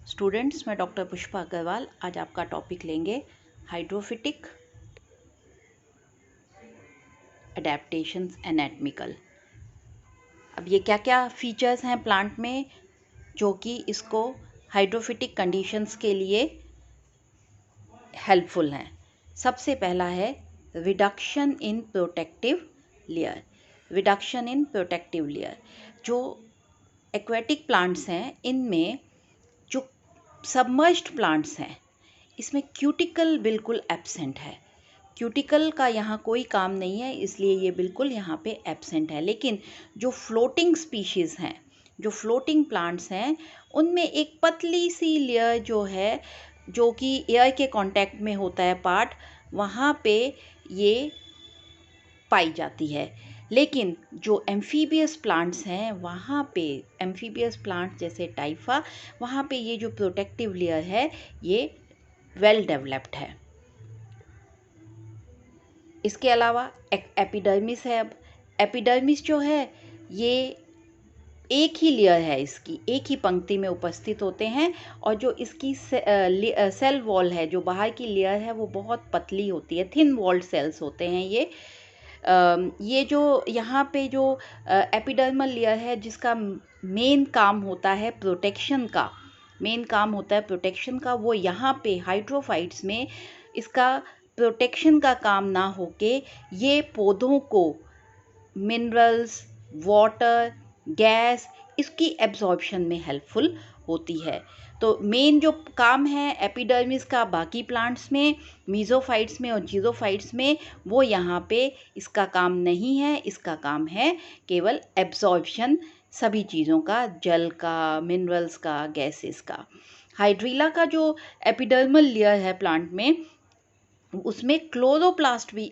Students, मैं doctor Pushpa Agarwal आज आपका टॉपिक लेंगे हाइड्रोफिटिक अडेप्टेशंस एनाटॉमिकल। अब ये क्या क्या फीचर्स हैं प्लांट में जो कि इसको हाइड्रोफिटिक कंडीशंस के लिए हेल्पफुल हैं। सबसे पहला है reduction in protective layer. Reduction in protective layer, जो एक्वेटिक प्लांट्स हैं इनमें जो सबमर्ज्ड प्लांट्स हैं इसमें क्यूटिकल बिल्कुल एब्सेंट है। क्यूटिकल का यहाँ कोई काम नहीं है, इसलिए ये बिल्कुल यहाँ पे एब्सेंट है। लेकिन जो फ्लोटिंग स्पीशीज़ हैं, जो फ्लोटिंग प्लांट्स हैं, उनमें एक पतली सी लेयर जो है, जो कि एयर के कांटेक्ट में होता है पार्ट, वहाँ पे ये पाई जाती है। लेकिन जो एम्फीबियस प्लांट्स हैं वहाँ पे, एम्फीबियस प्लांट्स जैसे टाइफा, वहाँ पे ये जो प्रोटेक्टिव लेयर है ये वेल डेवलप्ड है। इसके अलावा एपिडर्मिस है। अब एपिडर्मिस जो है ये एक ही लेयर है, इसकी एक ही पंक्ति में उपस्थित होते हैं, और जो इसकी सेल वॉल है, जो बाहर की लेयर है, वो बहुत पतली होती है, थिन वॉल्ड सेल्स होते हैं ये जो यहाँ पे जो एपिडर्मल लेयर है जिसका मेन काम होता है प्रोटेक्शन का, वो यहाँ पे हाइड्रोफाइट्स में इसका प्रोटेक्शन का काम ना होके ये पौधों को मिनरल्स, वाटर, गैस, इसकी एब्जॉर्प्शन में हेल्पफुल होती है। तो मेन जो काम है एपिडर्मिस का बाकी प्लांट्स में, मीज़ोफाइट्स में और जीरोफाइट्स में, वो यहाँ पे इसका काम नहीं है। इसका काम है केवल एब्जॉर्प्शन सभी चीज़ों का, जल का, मिनरल्स का, गैसेस का। हाइड्रीला का जो एपिडर्मल लेयर है प्लांट में, उसमें क्लोरोप्लास्ट भी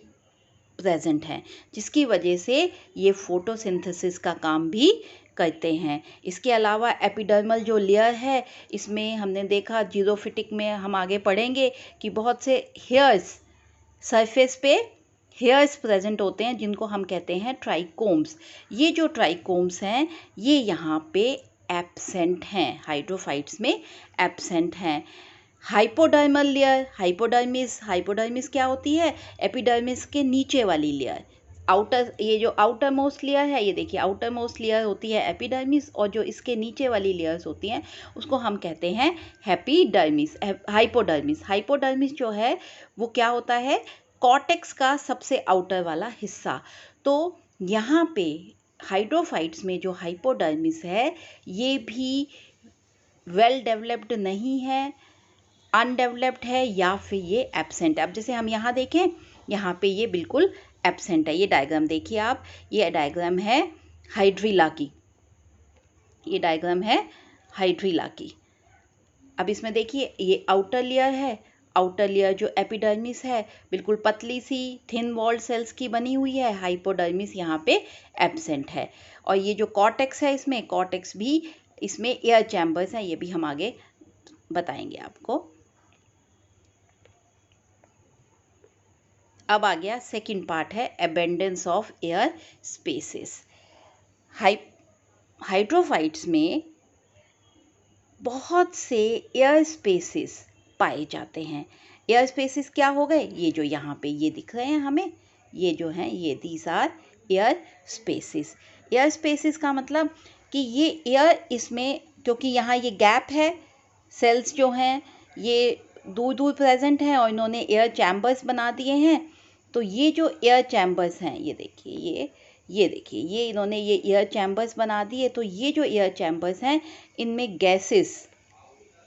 प्रेजेंट हैं, जिसकी वजह से ये फोटोसिंथेसिस का काम भी करते हैं। इसके अलावा एपिडर्मल जो लेयर है, इसमें हमने देखा जीरोफिटिक में, हम आगे पढ़ेंगे कि बहुत से हेयर्स, सरफेस पे हेयर्स प्रेजेंट होते हैं जिनको हम कहते हैं ट्राइकोम्स। ये जो ट्राइकोम्स हैं ये यहाँ पे एब्सेंट हैं, हाइड्रोफाइट्स में एब्सेंट हैं। हाइपोडर्मल लेयर, हाइपोडर्मिस क्या होती है? एपिडर्मिस के नीचे वाली लेयर, आउटर, ये जो आउटर मोस्ट लेयर है, ये देखिए आउटर मोस्ट लेयर होती है एपिडर्मिस, और जो इसके नीचे वाली लेयर्स होती हैं उसको हम कहते हैं हैप्पीडर्मिस, हाइपोडर्मिस। हाइपोडर्मिस जो है वो क्या होता है? कॉर्टेक्स का सबसे आउटर वाला हिस्सा। तो यहाँ पे हाइड्रोफाइट्स में जो हाइपोडर्मिस है ये भी वेल डेवलप्ड नहीं है, अनडेवलप्ड है, या फिर ये एब्सेंट है। अब जैसे हम यहाँ देखें, यहाँ पे ये बिल्कुल एब्सेंट है। ये डायग्राम देखिए आप, ये डायग्राम है हाइड्रीला की, ये डायग्राम है हाइड्रीला की। अब इसमें देखिए ये आउटर लेयर है, आउटर लेयर जो एपिडर्मिस है बिल्कुल पतली सी थिन वॉल्ड सेल्स की बनी हुई है, हाइपोडर्मिस यहाँ पे एब्सेंट है। और ये जो कॉर्टेक्स है, इसमें कॉर्टेक्स भी, इसमें एयर चैम्बर्स हैं, ये भी हम आगे बताएंगे आपको। अब आ गया सेकंड पार्ट है abundance of air spaces. Hydrophytes में बहुत से एयर स्पेसेस पाए जाते हैं। एयर स्पेसेस क्या हो गए? ये जो यहाँ पे ये दिख रहे हैं हमें, ये जो हैं ये these are air spaces. Air spaces का मतलब कि ये एयर, इसमें क्योंकि यहाँ ये गैप है, सेल्स जो हैं ये दूर दूर प्रेजेंट हैं और इन्होंने एयर चैम्बर्स बना दिए हैं। तो ये जो एयर चैम्बर्स हैं, ये देखिए, ये देखिए, ये इन्होंने ये एयर चैम्बर्स बना दिए। तो ये जो एयर चैम्बर्स हैं इनमें गैसेस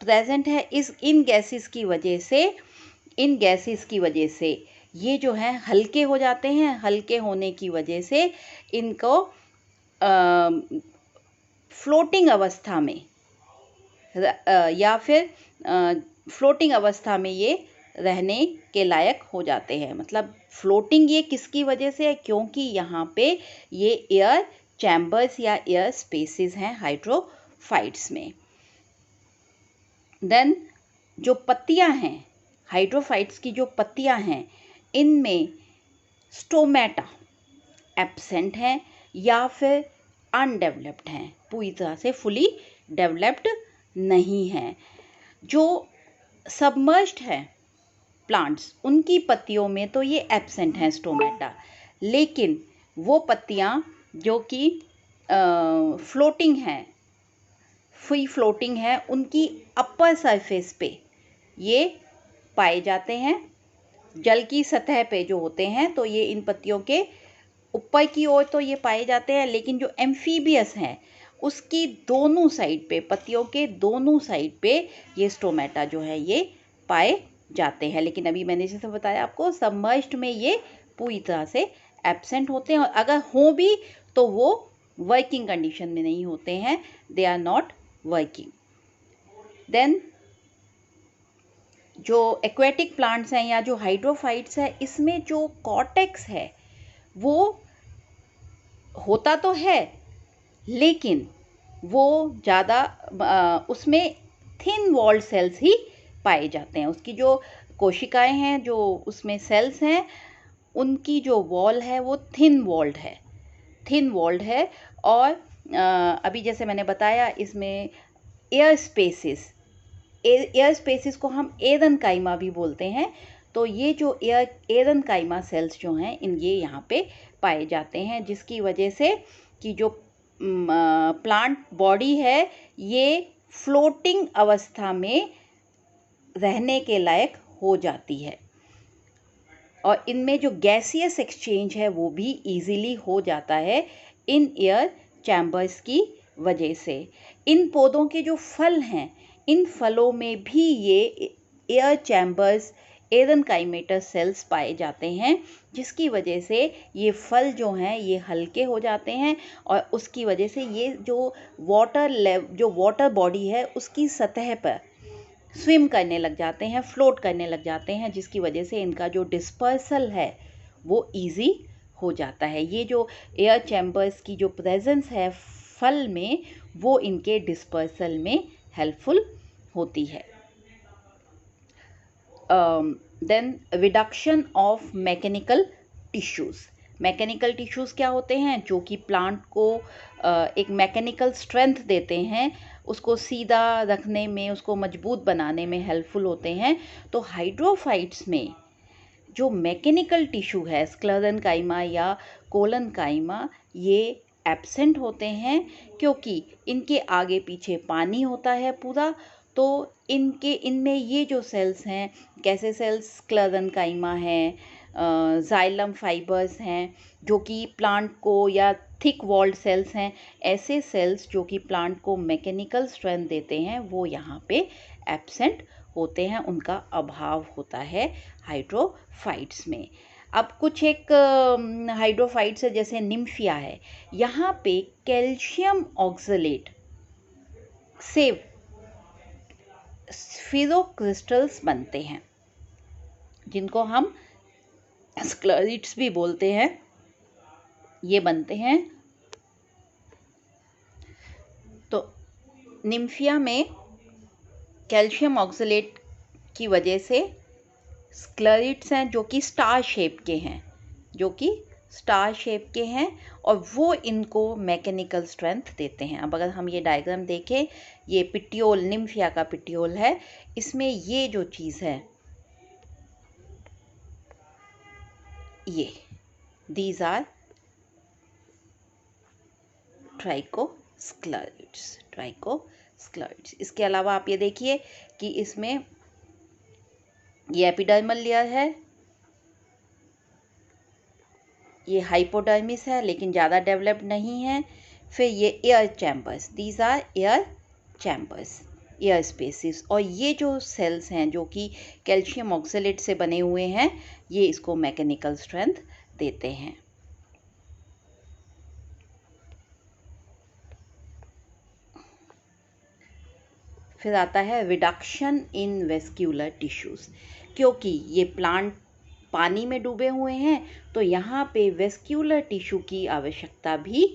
प्रेजेंट है। इन गैसेस की वजह से ये जो है हल्के हो जाते हैं। हल्के होने की वजह से इनको फ्लोटिंग अवस्था में या फिर फ्लोटिंग अवस्था में ये रहने के लायक हो जाते हैं। मतलब फ्लोटिंग ये किसकी वजह से है? क्योंकि यहाँ पे ये एयर चैम्बर्स या एयर स्पेसेस हैं हाइड्रोफाइट्स में। देन जो पत्तियाँ हैं, हाइड्रोफाइट्स की जो पत्तियाँ हैं, इनमें स्टोमेटा एब्सेंट हैं या फिर अनडेवलप्ड हैं, पूरी तरह से फुली डेवलप्ड नहीं हैं। जो सबमर्ज्ड है प्लांट्स, उनकी पत्तियों में तो ये एब्सेंट है स्टोमेटा, लेकिन वो पत्तियां जो कि फ्लोटिंग हैं, फ्री फ्लोटिंग है, उनकी अपर सरफेस पे ये पाए जाते हैं। जल की सतह पे जो होते हैं तो ये इन पत्तियों के ऊपर की ओर तो ये पाए जाते हैं, लेकिन जो एम्फीबियस हैं उसकी दोनों साइड पे, पत्तियों के दोनों साइड पे ये स्टोमेटा जो है ये पाए जाते हैं। लेकिन अभी मैंने जैसे बताया आपको, सबमर्ज्ड में ये पूरी तरह से एब्सेंट होते हैं, और अगर हों भी तो वो वर्किंग कंडीशन में नहीं होते हैं, they are not working. Then जो एक्वेटिक प्लांट्स हैं या जो हाइड्रोफाइट्स है, इसमें जो कॉर्टेक्स है वो होता तो है, लेकिन वो ज़्यादा उसमें थिन वॉल्ड सेल्स ही पाए जाते हैं। उसकी जो कोशिकाएं हैं, जो उसमें सेल्स हैं, उनकी जो वॉल है वो थिन वॉल्ड है। और अभी जैसे मैंने बताया, इसमें एयर स्पेसिस को हम एरेनकाइमा भी बोलते हैं। तो ये जो एरेनकाइमा सेल्स जो हैं, ये यहाँ पे पाए जाते हैं, जिसकी वजह से कि जो प्लांट बॉडी है ये फ्लोटिंग अवस्था में रहने के लायक हो जाती है, और इनमें जो गैसियस एक्सचेंज है वो भी इजीली हो जाता है इन एयर चैम्बर्स की वजह से। इन पौधों के जो फल हैं, इन फलों में भी ये एयर चैम्बर्स, एरेनकाइमेटस सेल्स पाए जाते हैं, जिसकी वजह से ये फल जो हैं ये हल्के हो जाते हैं, और उसकी वजह से ये जो वाटर बॉडी है उसकी सतह पर स्विम करने लग जाते हैं, फ्लोट करने लग जाते हैं, जिसकी वजह से इनका जो डिस्पर्सल है वो इजी हो जाता है। ये जो एयर चैम्बर्स की जो प्रेजेंस है फल में, वो इनके डिस्पर्सल में हेल्पफुल होती है। Then reduction of mechanical tissues क्या होते हैं? जो कि प्लांट को एक मैकेनिकल स्ट्रेंथ देते हैं, उसको सीधा रखने में, उसको मजबूत बनाने में हेल्पफुल होते हैं। तो हाइड्रोफाइट्स में जो मैकेनिकल टिश्यू है, स्क्लेरेन्काइमा या कोलेन्काइमा, ये एब्सेंट होते हैं, क्योंकि इनके आगे पीछे पानी होता है पूरा। तो इनमें ये जो सेल्स हैं, कैसे सेल्स? स्क्लेरेन्काइमा हैं, जाइलम फाइबर्स हैं, जो कि प्लांट को, या थिक वॉल्ड सेल्स हैं, ऐसे सेल्स जो कि प्लांट को मैकेनिकल स्ट्रेंथ देते हैं, वो यहाँ पे एब्सेंट होते हैं, उनका अभाव होता है हाइड्रोफाइट्स में। अब कुछ एक हाइड्रोफाइट्स है, जैसे निम्फिया है, यहाँ पे कैल्शियम ऑक्सलेट से स्फीरोक्रिस्टल्स बनते हैं, जिनको हम स्क्लेरिड्स भी बोलते हैं, ये बनते हैं। तो निम्फिया में कैल्शियम ऑक्सलेट की वजह से स्क्लेरिड्स हैं जो कि स्टार शेप के हैं, और वो इनको मैकेनिकल स्ट्रेंथ देते हैं। अब अगर हम ये डायग्राम देखें, ये पिट्यूल, निम्फिया का पिट्यूल है, इसमें ये जो चीज़ है, ये दीज आर ट्राइकोस्क्लेरिड्स। इसके अलावा आप ये देखिए कि इसमें ये एपिडर्मल लेयर है, ये हाइपोडर्मिस है लेकिन ज़्यादा डेवलप्ड नहीं है। फिर ये air chambers, these are air chambers, air spaces. और ये जो सेल्स हैं जो कि कैल्शियम ऑक्सलेट से बने हुए हैं, ये इसको मैकेनिकल स्ट्रेंथ देते हैं। फिर आता है रिडक्शन इन वेस्क्यूलर टिश्यूज़। क्योंकि ये प्लांट पानी में डूबे हुए हैं, तो यहाँ पे वेस्क्यूलर टिश्यू की आवश्यकता भी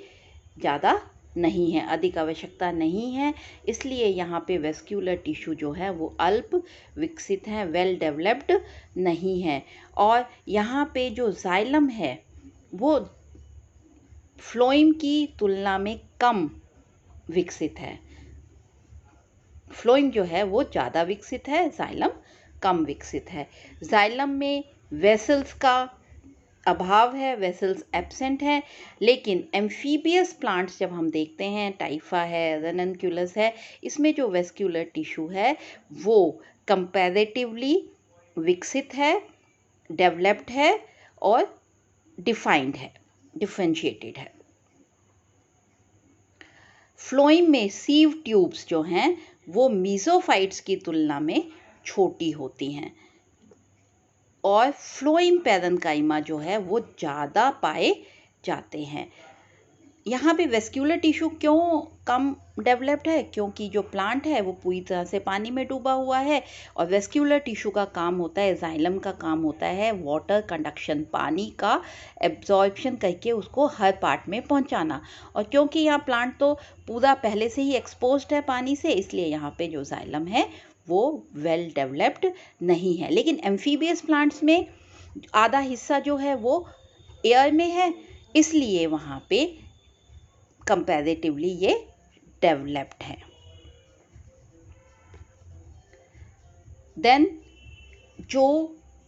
ज़्यादा नहीं है, अधिक आवश्यकता नहीं है, इसलिए यहाँ पे वेस्क्यूलर टिश्यू जो है वो अल्प विकसित हैं, वेल डेवलप्ड नहीं है। और यहाँ पे जो जाइलम है वो फ्लोएम की तुलना में कम विकसित है। फ्लोएम जो है वो ज़्यादा विकसित है, जाइलम कम विकसित है। जाइलम में वेसल्स का अभाव है, वेसल्स एब्सेंट है, लेकिन एम्फीबियस प्लांट्स जब हम देखते हैं, टाइफा है, रननक्यूलस है, इसमें जो वेस्क्यूलर टिश्यू है वो कंपैरेटिवली विकसित है, डेवलप्ड है और डिफाइंड है, डिफरेंशिएटेड है। फ्लोएम में सीव ट्यूब्स जो हैं वो मीजोफाइट्स की तुलना में छोटी होती हैं और फ्लोएम पैरेन्काइमा जो है वो ज़्यादा पाए जाते हैं। यहाँ पे वेस्क्यूलर टिश्यू क्यों कम डेवलप्ड है? क्योंकि जो प्लांट है वो पूरी तरह से पानी में डूबा हुआ है और वेस्क्यूलर टिश्यू का काम होता है, जाइलम का काम होता है वाटर कंडक्शन, पानी का एब्जॉर्प्शन करके उसको हर पार्ट में पहुँचाना। और क्योंकि यहाँ प्लांट तो पूरा पहले से ही एक्सपोज्ड है पानी से, इसलिए यहाँ पे जो जाइलम है वो वेल डेवलप्ड नहीं है। लेकिन एम्फीबियस प्लांट्स में आधा हिस्सा जो है वो एयर में है, इसलिए वहाँ पे कंपैरेटिवली ये डेवलप्ड है। देन जो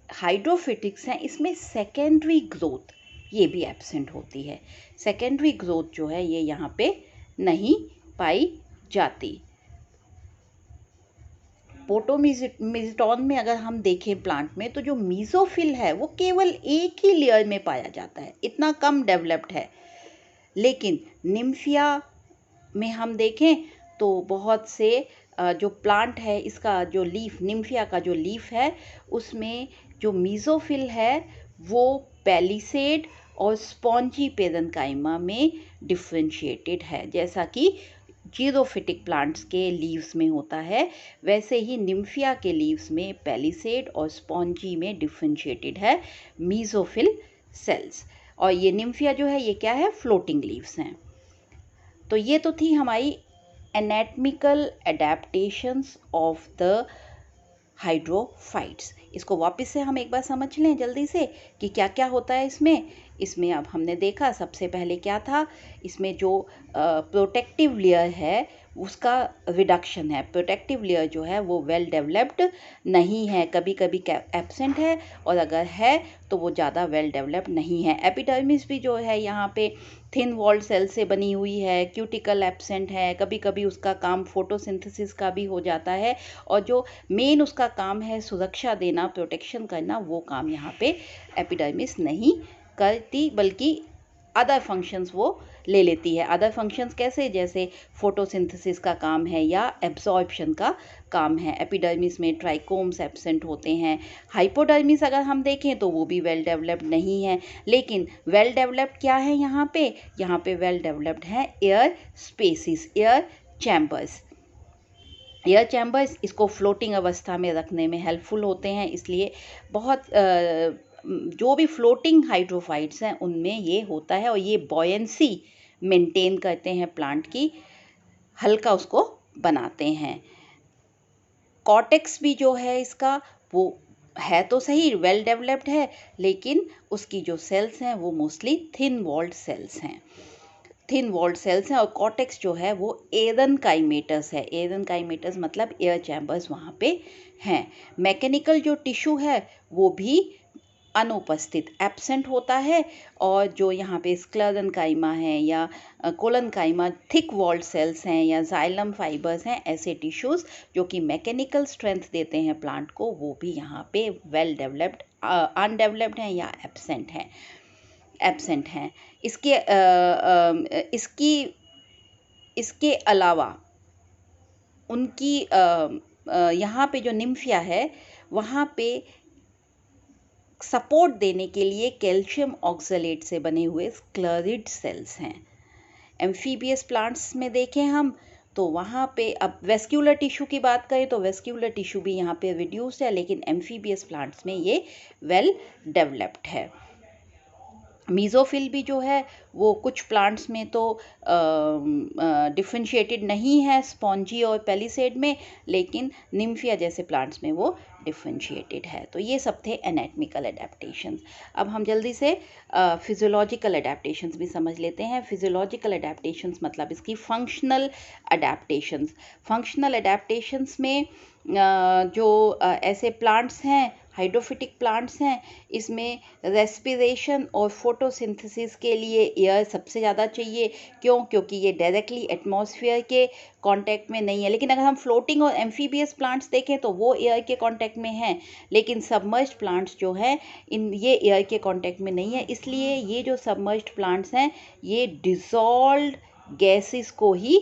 हाइड्रोफिटिक्स हैं इसमें सेकेंडरी ग्रोथ ये भी एब्सेंट होती है। सेकेंडरी ग्रोथ जो है ये यहाँ पे नहीं पाई जाती। पोटोमिज़ोटॉन में अगर हम देखें प्लांट में, तो जो मीजोफिल है वो केवल एक ही लेयर में पाया जाता है, इतना कम डेवलप्ड है। लेकिन निम्फिया में हम देखें तो बहुत से जो प्लांट है इसका जो लीफ, निम्फिया का जो लीफ है उसमें जो मीजोफिल है वो पैलिसेड और स्पॉन्जी पेरेन्काइमा में डिफरेंशिएटेड है। जैसा कि जीरोफिटिक प्लांट्स के लीव्स में होता है, वैसे ही निम्फिया के लीव्स में पैलिसेड और स्पॉन्जी में डिफरेंशिएटेड है मीजोफिल सेल्स। और ये निम्फिया जो है ये क्या है? फ्लोटिंग लीव्स हैं। तो ये तो थी हमारी anatomical adaptations of the hydrophytes. इसको वापस से हम एक बार समझ लें जल्दी से कि क्या क्या होता है इसमें। अब हमने देखा सबसे पहले क्या था, इसमें जो प्रोटेक्टिव लेयर है उसका रिडक्शन है। प्रोटेक्टिव लेयर जो है वो वेल डेवलप्ड नहीं है, कभी कभी एब्सेंट है, और अगर है तो वो ज़्यादा वेल डेवलप्ड नहीं है। एपिडर्मिस भी जो है यहाँ पे थिन वॉल्ड सेल से बनी हुई है, क्यूटिकल एब्सेंट है, कभी कभी उसका काम फोटोसिंथेसिस का भी हो जाता है, और जो मेन उसका काम है सुरक्षा देना, प्रोटेक्शन करना, वो काम यहाँ पे एपिडर्मिस नहीं करती, बल्कि अदर फंक्शंस वो ले लेती है। अदर फंक्शंस कैसे? जैसे फोटोसिंथेसिस का काम है या एब्जॉर्प्शन का काम है। एपिडर्मिस में ट्राइकोम्स एब्सेंट होते हैं। हाइपोडर्मिस अगर हम देखें तो वो भी वेल डेवलप्ड नहीं है। लेकिन वेल डेवलप्ड क्या है यहाँ पे वेल डेवलप्ड है air spaces, air chambers. Air chambers इसको फ्लोटिंग अवस्था में रखने में हेल्पफुल होते हैं, इसलिए बहुत जो भी फ्लोटिंग हाइड्रोफाइट्स हैं उनमें ये होता है, और ये बॉयंसी मेंटेन करते हैं प्लांट की, हल्का उसको बनाते हैं। कॉर्टेक्स भी जो है इसका वो है तो सही, वेल डेवलप्ड है, लेकिन उसकी जो सेल्स हैं वो मोस्टली थिन वॉल्ड सेल्स हैं। थिन वॉल्ड सेल्स हैं, और कॉर्टेक्स जो है वो एरेनकाइमेटस है। एरेनकाइमेटस मतलब एयर चैम्बर्स वहाँ पे हैं। मैकेनिकल जो टिश्यू है वो भी अनुपस्थित, एब्सेंट होता है, और जो यहाँ पे स्क्लेरेन्काइमा है या कोलेन्काइमा थिक वॉल्ड सेल्स हैं या जाइलम फाइबर्स हैं, ऐसे टिश्यूज़ जो कि मैकेनिकल स्ट्रेंथ देते हैं प्लांट को, वो भी यहाँ पे वेल डेवलप्ड अनडेवलप्ड हैं या एब्सेंट हैं। इसके अलावा उनकी यहाँ पे जो निम्फिया है वहाँ पे सपोर्ट देने के लिए कैल्शियम ऑक्सलेट से बने हुए स्क्लेरिड सेल्स हैं। एम्फीबियस प्लांट्स में देखें हम तो वहाँ पे, अब वेस्क्यूलर टिश्यू की बात करें तो वेस्क्यूलर टिश्यू भी यहाँ पे रिड्यूस्ड है, लेकिन एम्फीबियस प्लांट्स में ये वेल डेवलप्ड है। मीजोफिल भी जो है वो कुछ प्लांट्स में तो डिफरेंशिएटेड नहीं है स्पॉन्जी और पेलिसेड में, लेकिन निम्फिया जैसे प्लांट्स में वो डिफरेंशिएटेड है। तो ये सब थे एनाटॉमिकल एडेप्टेशंस। अब हम जल्दी से फिजियोलॉजिकल एडेप्टेशंस भी समझ लेते हैं। फिजियोलॉजिकल एडेप्टेशंस मतलब इसकी फंक्शनल एडेप्टेशंस। फंक्शनल एडेप्टेशंस में जो ऐसे प्लांट्स हैं, हाइड्रोफिटिक प्लांट्स हैं, इसमें रेस्पिरेशन और फोटोसिंथेसिस के लिए एयर सबसे ज़्यादा चाहिए। क्यों? क्योंकि ये डायरेक्टली एटमॉस्फेयर के कांटेक्ट में नहीं है। लेकिन अगर हम फ्लोटिंग और एम्फीबियस प्लांट्स देखें तो वो एयर के कांटेक्ट में हैं, लेकिन सबमर्ज्ड प्लांट्स जो हैं ये एयर के कांटेक्ट में नहीं है। इसलिए ये जो सबमर्ज्ड प्लांट्स हैं ये डिसॉल्व्ड गैसेस को ही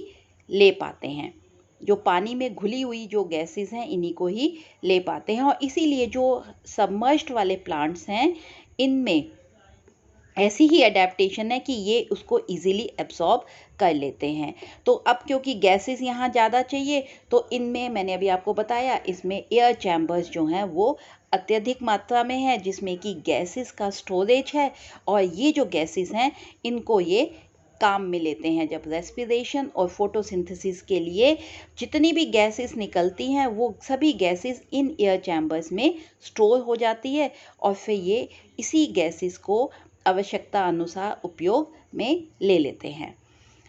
ले पाते हैं। जो पानी में घुली हुई जो गैसेस हैं इन्हीं को ही ले पाते हैं, और इसीलिए जो सबमर्ज्ड वाले प्लांट्स हैं इनमें ऐसी ही एडेप्टेशन है कि ये उसको इजीली एब्जॉर्ब कर लेते हैं। तो अब क्योंकि गैसेस यहाँ ज़्यादा चाहिए तो इनमें मैंने अभी आपको बताया इसमें एयर चैम्बर्स जो हैं वो अत्यधिक मात्रा में है, जिसमें कि गैसेस का स्टोरेज है, और ये जो गैसेस हैं इनको ये काम में लेते हैं। जब रेस्पिरेशन और फोटोसिंथेसिस के लिए जितनी भी गैसेस निकलती हैं वो सभी गैसेस इन एयर चैम्बर्स में स्टोर हो जाती है, और फिर ये इसी गैसेस को आवश्यकता अनुसार उपयोग में ले लेते हैं।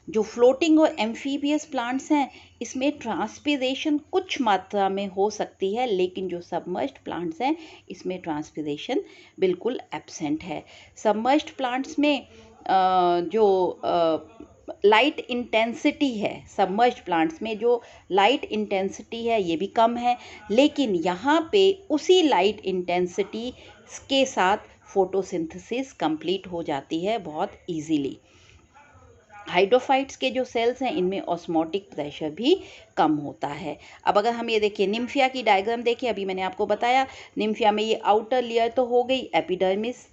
जो फ्लोटिंग और एम्फीबियस प्लांट्स हैं इसमें ट्रांसपिरेशन कुछ मात्रा में हो सकती है, लेकिन जो सबमर्ज्ड प्लांट्स हैं इसमें ट्रांसपिरेशन बिल्कुल एब्सेंट है। सबमर्ज्ड प्लांट्स में जो लाइट इंटेंसिटी है, सबमर्ज्ड प्लांट्स में जो लाइट इंटेंसिटी है ये भी कम है, लेकिन यहाँ पे उसी लाइट इंटेंसिटी के साथ फोटोसिंथेसिस कंप्लीट हो जाती है बहुत इजीली। हाइड्रोफाइट्स के जो सेल्स हैं इनमें ऑस्मोटिक प्रेशर भी कम होता है। अब अगर हम ये देखिए निम्फिया की डायग्राम देखिए, अभी मैंने आपको बताया निम्फिया में ये आउटर लेयर तो हो गई एपिडर्मिस,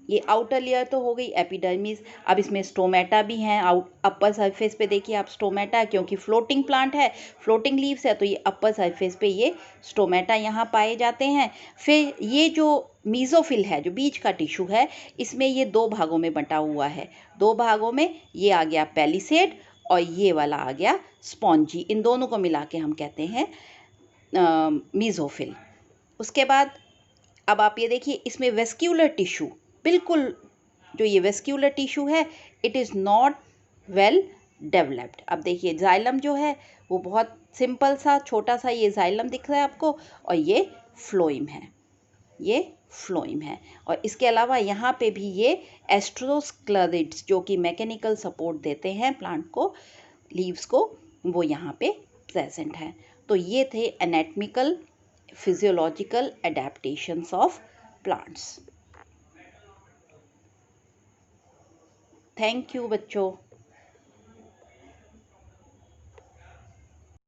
ये आउटर लेयर तो हो गई एपिडर्मिस। अब इसमें स्टोमेटा भी हैं। अपर सरफेस पे देखिए आप स्टोमेटा, क्योंकि फ्लोटिंग प्लांट है, फ्लोटिंग लीव्स है, तो ये अपर सरफेस पे ये स्टोमेटा यहाँ पाए जाते हैं। फिर ये जो मीजोफिल है, जो बीच का टिश्यू है, इसमें ये दो भागों में बंटा हुआ है। दो भागों में ये आ गया पेलिसेड और ये वाला आ गया स्पॉन्जी। इन दोनों को मिला के हम कहते हैं मीजोफिल। उसके बाद अब आप ये देखिए इसमें वेस्क्यूलर टिश्यू, बिल्कुल जो ये वेस्क्यूलर टिश्यू है it is not well developed. अब देखिए जाइलम जो है वो बहुत सिंपल सा छोटा सा ये जाइलम दिख रहा है आपको, और ये फ्लोइम है, ये फ्लोइम है। और इसके अलावा यहाँ पे भी ये एस्ट्रोस्क्लेरिड्स जो कि मैकेनिकल सपोर्ट देते हैं प्लांट को, लीव्स को, वो यहाँ पे प्रेजेंट है। तो ये थे anatomical physiological adaptations of plants. Thank you बच्चों।